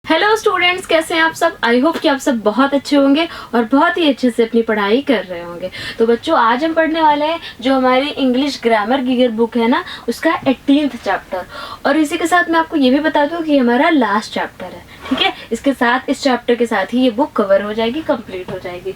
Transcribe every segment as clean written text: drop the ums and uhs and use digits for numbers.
Hello students, कैसे हैं आप सब। आई होप कि आप सब बहुत अच्छे होंगे और बहुत ही अच्छे से अपनी पढ़ाई कर रहे होंगे। तो बच्चों, आज हम पढ़ने वाले हैं जो हमारी इंग्लिश ग्रामर की बुक है ना, उसका 18th चैप्टर। और इसी के साथ मैं आपको ये भी बता दूं कि हमारा लास्ट चैप्टर है। ठीक है, इसके साथ इस चैप्टर के साथ ही ये बुक कवर हो जाएगी, कंप्लीट हो जाएगी।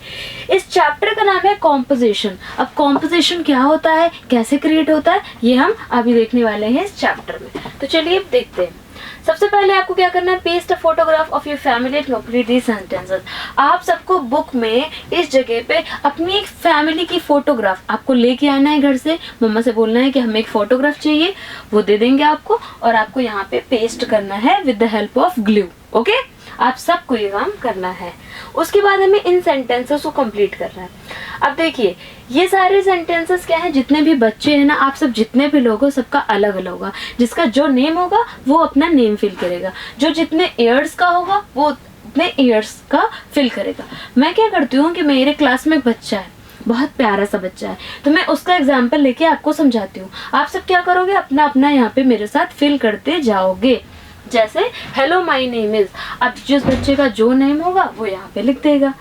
इस चैप्टर का नाम है कॉम्पोजिशन। अब कॉम्पोजिशन क्या होता है, कैसे क्रिएट होता है, ये हम अभी देखने वाले हैं इस चैप्टर में। तो चलिए अब देखते हैं। सबसे पहले आपको क्या करना है, paste a photograph of your family and complete these sentences. आप सबको बुक में इस जगह पे अपनी एक फैमिली की फोटोग्राफ आपको लेके आना है घर से। मम्मा से बोलना है कि हमें एक फोटोग्राफ चाहिए, वो दे देंगे आपको, और आपको यहाँ पे पेस्ट करना है with the help of glue. Okay, आप सबको ये काम करना है। उसके बाद हमें इन सेंटेंसेस को कंप्लीट करना है। अब देखिए, ये सारे सेंटेंसेस क्या है, जितने भी बच्चे हैं ना, आप सब जितने भी लोग हो, सबका अलग अलग होगा। जिसका जो नेम होगा वो अपना नेम फिल करेगा, जो जितने ईयर्स का होगा वो उतने ईयर्स का फिल करेगा। मैं क्या करती हूँ कि मेरे क्लास में एक बच्चा है, बहुत प्यारा सा बच्चा है, तो मैं उसका एग्जाम्पल लेके आपको समझाती हूँ। आप सब क्या करोगे, अपना अपना यहाँ पे मेरे साथ फिल करते जाओगे। जैसे हेलो माई नेम इज, अब जिस बच्चे का जो नेम होगा वो यहाँ पे लिख देगा।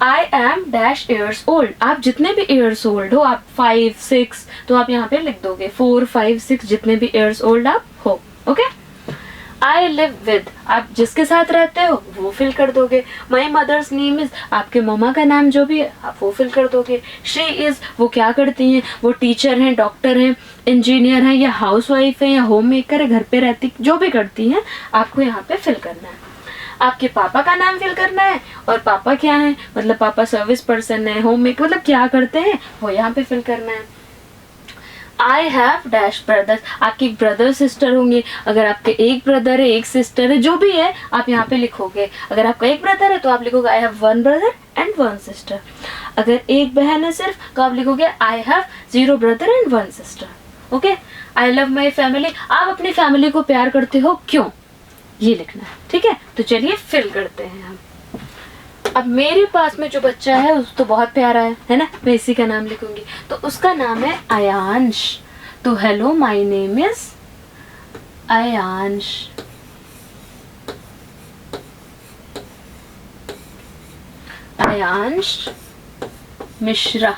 I am dash years old, आप जितने भी ईयर्स ओल्ड हो, आप 5, 6, तो आप यहाँ पे लिख दोगे 4, 5, 6 जितने भी ईयर्स ओल्ड आप हो। ओके, आई लिव विद, आप जिसके साथ रहते हो वो फिल कर दोगे। माई मदर्स नेम इज, आपके मम्मा का नाम जो भी है आप वो फिल कर दोगे। शी इज, वो क्या करती हैं, वो टीचर हैं, डॉक्टर हैं, इंजीनियर हैं, या हाउस वाइफ है, या होम मेकर है, घर पे रहती, जो भी करती हैं आपको यहाँ पे फिल करना है। आपके पापा का नाम फिल करना है, और पापा क्या है, मतलब पापा सर्विस पर्सन है, होम मेकर, मतलब क्या करते हैं वो यहाँ पे फिल करना है। आई हैव डैश ब्रदर्स, आपके ब्रदर सिस्टर होंगे। अगर आपके एक ब्रदर है, एक सिस्टर है, जो भी है आप यहाँ पे लिखोगे। अगर आपका एक ब्रदर है तो आप लिखोगे I have 1 brother and 1 sister. अगर एक बहन है सिर्फ तो आप लिखोगे I have 0 brother and 1 sister. Okay, I love my family, आप अपनी फैमिली को प्यार करते हो क्यों, ये लिखना है। ठीक है, तो चलिए फिल करते हैं हम। अब मेरे पास में जो बच्चा है उस तो बहुत प्यारा है ना, मैं इसी का नाम लिखूंगी। तो उसका नाम है आयांश। तो hello my name is Aayansh. Aayansh Mishra,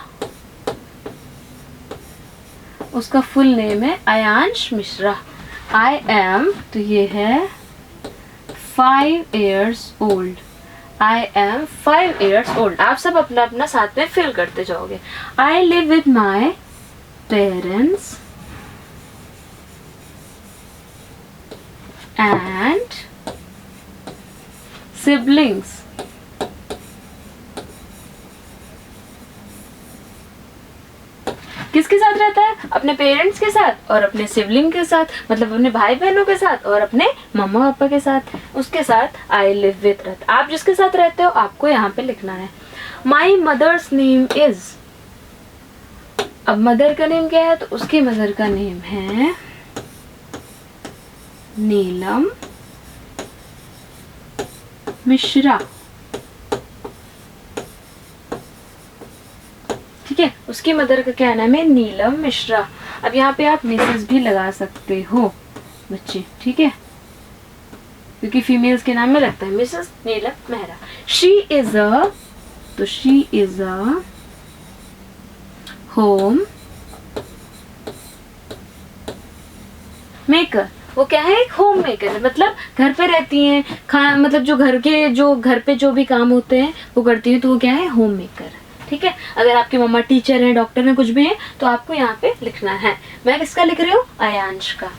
उसका फुल नेम है आयांश मिश्रा। आई एम, तो ये है 5 years old। I am 5 years old। आप सब अपना अपना साथ में फिल करते जाओगे। I live with my parents and siblings। किसके साथ रहता है, अपने पेरेंट्स के साथ और अपने सिबलिंग के साथ, मतलब अपने भाई बहनों के साथ और अपने मम्मा पापा के साथ, उसके साथ आई लिव विद रहता। आप जिसके साथ रहते हो आपको यहाँ पे लिखना है। माई मदर्स नेम इज, अब मदर का नेम क्या है, तो उसकी मदर का नेम है नीलम मिश्रा। ठीक है, उसकी मदर का क्या नाम है, नीलम मिश्रा। अब यहाँ पे आप मिसेस भी लगा सकते हो बच्चे, ठीक है, क्योंकि फीमेल्स के नाम में लगता है Mrs Neelam Mehra. She is a, तो she is a homemaker. वो क्या है, एक होम मेकर है, मतलब घर पे रहती हैं, मतलब जो घर पे जो भी काम होते हैं वो करती हैं, तो वो क्या है, होम मेकर। ठीक है, अगर आपकी मम्मा टीचर है, डॉक्टर है, कुछ भी है, तो आपको यहाँ पे लिखना है। मैं किसका लिख रही हूँ, आयांश का।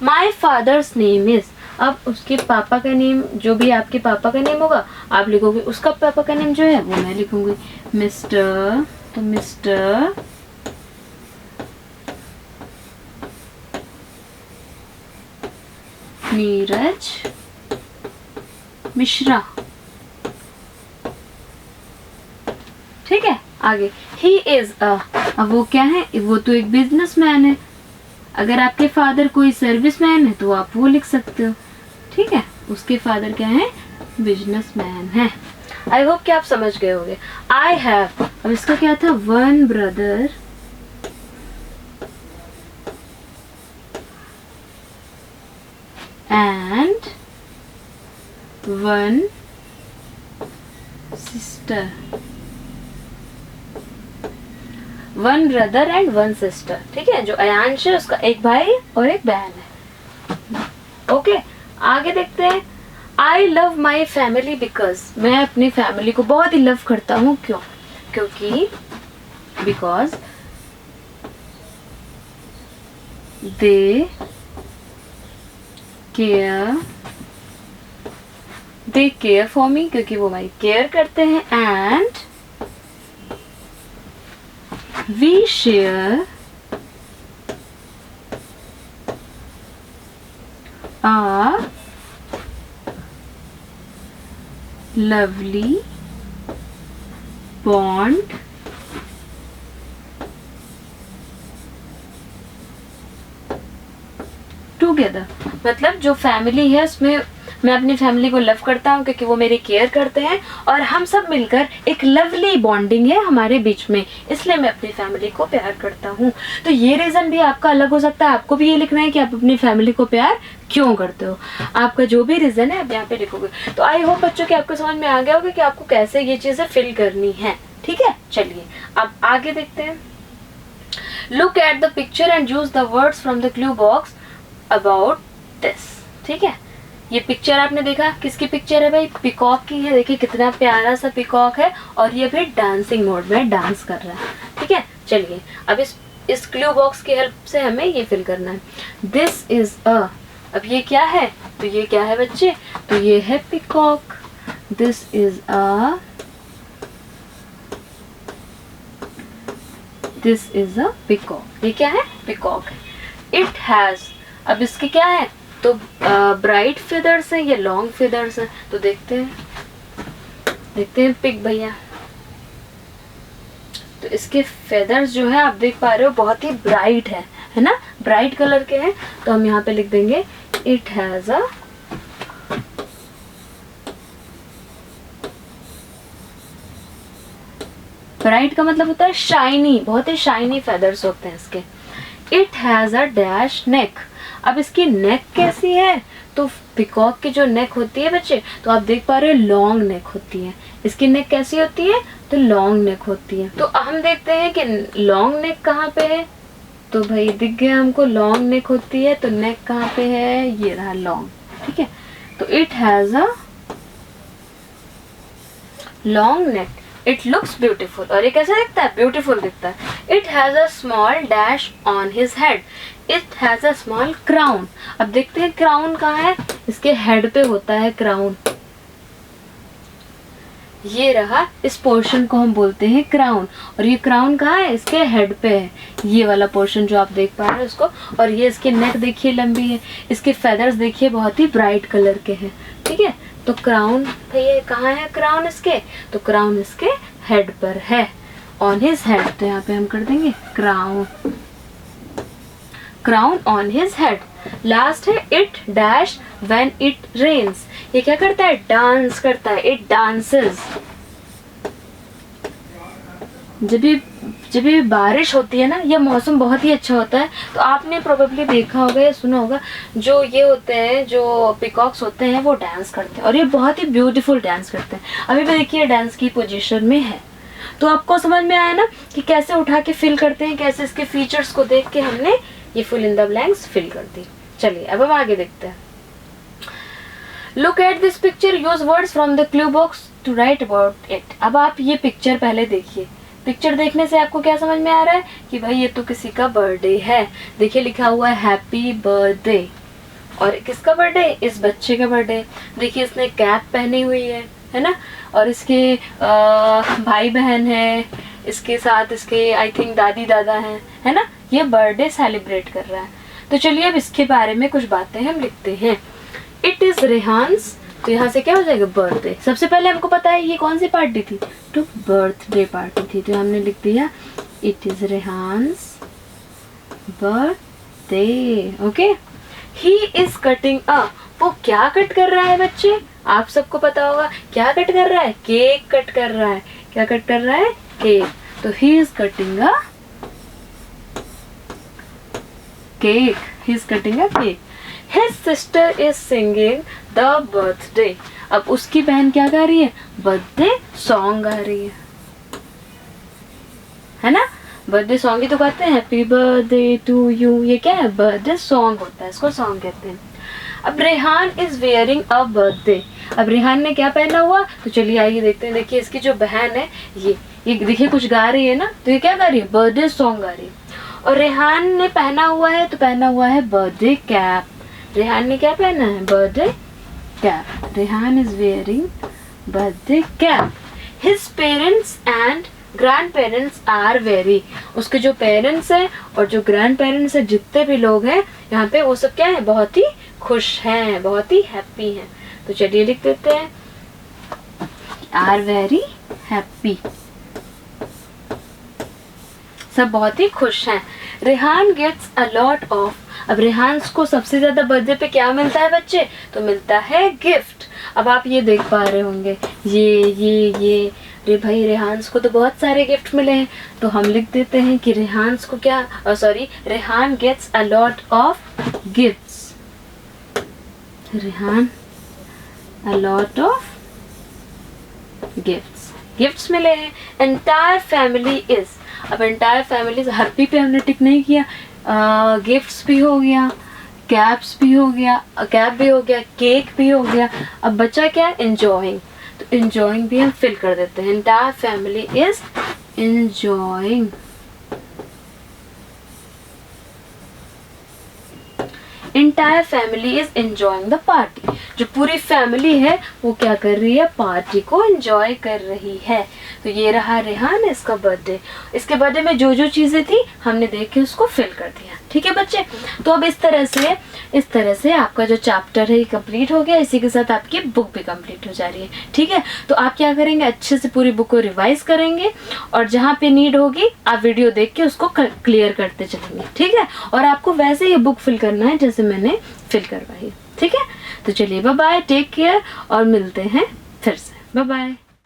माई फादर्स नेम इज, अब उसके पापा का नेम, जो भी आपके पापा का नेम होगा आप लिखोगे। उसका पापा का नेम जो है वो मैं लिखूंगी मिस्टर, तो मिस्टर नीरज मिश्रा। ठीक है, आगे ही इज अ, अब वो क्या है, वो तो एक बिजनेसमैन है। अगर आपके फादर कोई सर्विसमैन है तो आप वो लिख सकते हो। ठीक है, उसके फादर क्या है, बिजनेसमैन है। आई होप कि आप समझ गए होंगे। आई हैव, अब इसका क्या था, 1 brother and 1 sister, 1 brother and 1 sister। ठीक है, जो अयांश है उसका एक भाई और एक बहन है। ओके, आगे देखते हैं। I love my family because, मैं अपनी फैमिली को बहुत ही लव करता हूँ। क्यों? क्योंकि because they care for me, क्योंकि वो हमारी केयर करते हैं। And we share a lovely bond together. मतलब जो फैमिली है उसमें मैं अपनी फैमिली को लव करता हूँ क्योंकि वो मेरी केयर करते हैं और हम सब मिलकर एक लवली बॉन्डिंग है हमारे बीच में, इसलिए मैं अपनी फैमिली को प्यार करता हूँ। तो ये रीज़न भी आपका अलग हो सकता है, आपको भी ये लिखना है कि आप अपनी फैमिली को प्यार क्यों करते हो। आपका जो भी रीज़न है आप यहाँ पे लिखोगे। तो आई होप बच्चों कि आपको समझ में आ गया होगा कि आपको कैसे ये चीज़ें फिल करनी है। ठीक है, चलिए अब आगे देखते हैं। Look at the picture and use the words from the clue box about this. ठीक है, ये पिक्चर आपने देखा, किसकी पिक्चर है भाई? पिकॉक की है। देखिए कितना प्यारा सा पिकॉक है और ये भी डांसिंग मोड में डांस कर रहा है। ठीक है, चलिए अब इस क्लू बॉक्स की हेल्प से हमें ये फिल करना है। दिस इज अ, अब ये क्या है? तो ये क्या है बच्चे? तो ये है peacock. This is a peacock. ये क्या है? पिकॉक है। इट हैज, अब इसके क्या है? तो ब्राइट फेदर्स है या लॉन्ग फेदर्स है? तो देखते हैं पिक भैया। तो इसके फेदर्स जो है आप देख पा रहे हो बहुत ही ब्राइट है ना, ब्राइट कलर के हैं। तो हम यहाँ पे लिख देंगे इट हैज अ ब्राइट का मतलब होता है शाइनी, बहुत ही शाइनी फेदर्स होते हैं इसके। इट हैज अ डैश नेक। अब इसकी नेक कैसी है? तो पिकॉक की जो नेक होती है बच्चे, तो आप देख पा रहे हो लॉन्ग नेक होती है। इसकी नेक कैसी होती है? तो लॉन्ग नेक होती है। तो हम देखते हैं कि लॉन्ग नेक कहाँ पे है। तो भाई दिख गया हमको, लॉन्ग नेक होती है। तो नेक कहाँ पे है? ये रहा लॉन्ग। ठीक है, तो it has a long neck. It looks beautiful, और ये कैसा दिखता है? ब्यूटीफुल दिखता है। It has a small dash on his head. It has a small crown. अब देखते हैं क्राउन कहाँ है? इसके हेड पे होता है क्राउन। ये रहा, इस पोर्शन को हम बोलते हैं क्राउन। और ये क्राउन कहाँ है? इसके हेड पे है, ये वाला पोर्शन जो आप देख पा रहे हो इसको। और ये इसकी नेक देखिए लंबी है, इसके फेदर्स देखिए बहुत ही ब्राइट कलर के हैं। ठीक है, तो क्राउन भैया कहाँ है? क्राउन इसके, तो क्राउन इसके हेड पर है, ऑन हिज हेड। तो यहाँ पे हम कर देंगे crown on his head. Last है it dash when it rains. ये क्या करता है? डांस करता है। It dances. जब भी बारिश होती है ना, ये मौसम बहुत ही अच्छा होता है। तो आपने प्रोबेबली देखा होगा या सुना होगा, जो ये होते हैं, जो पिकॉक्स होते हैं, वो डांस करते हैं और ये बहुत ही ब्यूटीफुल डांस करते हैं। अभी भी देखिए डांस की पोजीशन में है। तो आपको समझ में आया ना कि कैसे उठा के फिल करते हैं, कैसे इसके फीचर्स को देख के हमने ये fill in the blanks fill कर दी। चलिए अब हम आगे देखते हैं। Look at this picture, use words from the clue box to write about it. अब आप ये पिक्चर पहले देखिए। पिक्चर देखने से आपको क्या समझ में आ रहा है कि भाई ये तो किसी का बर्थडे है। देखिए लिखा हुआ है हैप्पी बर्थडे। और किसका बर्थडे? इस बच्चे का बर्थडे। देखिए इसने कैप पहनी हुई है ना, और इसके भाई बहन है, इसके साथ इसके आई थिंक दादी दादा हैं, है ना। ये बर्थडे सेलिब्रेट कर रहा है। तो चलिए अब इसके बारे में कुछ बातें हम लिखते हैं। It is Rehan's. तो यहाँ से क्या हो जाएगा? बर्थडे। सबसे पहले हमको पता है ये कौन सी पार्टी थी? तो बर्थडे पार्टी थी। तो हमने लिख दिया it is Rehan's birthday. Okay, he is cutting a. वो क्या कट कर रहा है बच्चे? आप सबको पता होगा क्या कट कर रहा है? केक कट कर रहा है। क्या कट कर रहा है? केक। तो ही is cutting a cake. He is cutting a cake. His sister is singing the birthday. अब उसकी बहन क्या गा रही है, बर्थडे सॉन्ग गा रही है ना। बर्थडे सॉन्ग ही तो गाते हैं, हैप्पी बर्थडे टू यू, ये क्या है, बर्थडे सॉन्ग होता है, इसको सॉन्ग कहते हैं। अब Rehan is wearing a birthday, अब रेहान ने क्या पहना हुआ, तो चलिए आइए देखते हैं। देखिए इसकी जो बहन है ये देखिए कुछ गा रही है ना, तो ये क्या गा रही है, बर्थडे सॉन्ग गा रही है। और रेहान ने पहना हुआ है, तो पहना हुआ है बर्थडे कैप। रेहान ने क्या पहना है, birthday cap. Rehan is wearing birthday cap. His parents and grandparents are very, उसके जो पेरेंट्स हैं और जो ग्रैंड पेरेंट्स हैं, जितने भी लोग हैं यहाँ पे, वो सब क्या है, बहुत ही खुश हैं, बहुत ही हैप्पी हैं। तो चलिए लिख देते हैं, आर वेरी हैप्पी, सब बहुत ही खुश हैं। Rehan gets a lot of, अब रेहान को सबसे ज्यादा बर्थडे पे क्या मिलता है बच्चे, तो मिलता है गिफ्ट। अब आप ये देख पा रहे होंगे, ये रे भाई रेहान को तो बहुत सारे गिफ्ट मिले हैं, तो हम लिख देते हैं कि रेहान को क्या, Rehan gets a lot of gifts. Rehan a lot of gifts मिले हैं। एंटायर फैमिली इज, अब एंटायर फैमिली, हर पी पे हमने टिक नहीं किया, गिफ्ट्स भी हो गया, कैप्स भी हो गया, कैप भी हो गया, केक भी हो गया। अब बचा क्या, एंजॉइंग, तो एंजॉइंग भी हम फिल कर देते हैं। Entire family is enjoying, entire family is enjoying the party, जो पूरी फैमिली है वो क्या कर रही है, पार्टी को एंजॉय कर रही है। तो ये रहा रेहान, इसका बर्थडे। इसके बर्थडे में जो जो चीजें थी हमने देख के उसको फिल कर दिया। ठीक है बच्चे, तो अब इस तरह से आपका जो चैप्टर है ये कंप्लीट हो गया। इसी के साथ आपकी बुक भी कंप्लीट हो जा रही है। ठीक है, तो आप क्या करेंगे, अच्छे से पूरी बुक को रिवाइज करेंगे और जहाँ पे नीड होगी आप वीडियो देख के उसको क्लियर करते चलेंगे। ठीक है, और आपको वैसे ही बुक फिल करना है जैसे मैंने फिल करवाई। ठीक है, तो चलिए बाय बाय, टेक केयर और मिलते हैं फिर से। Bye bye.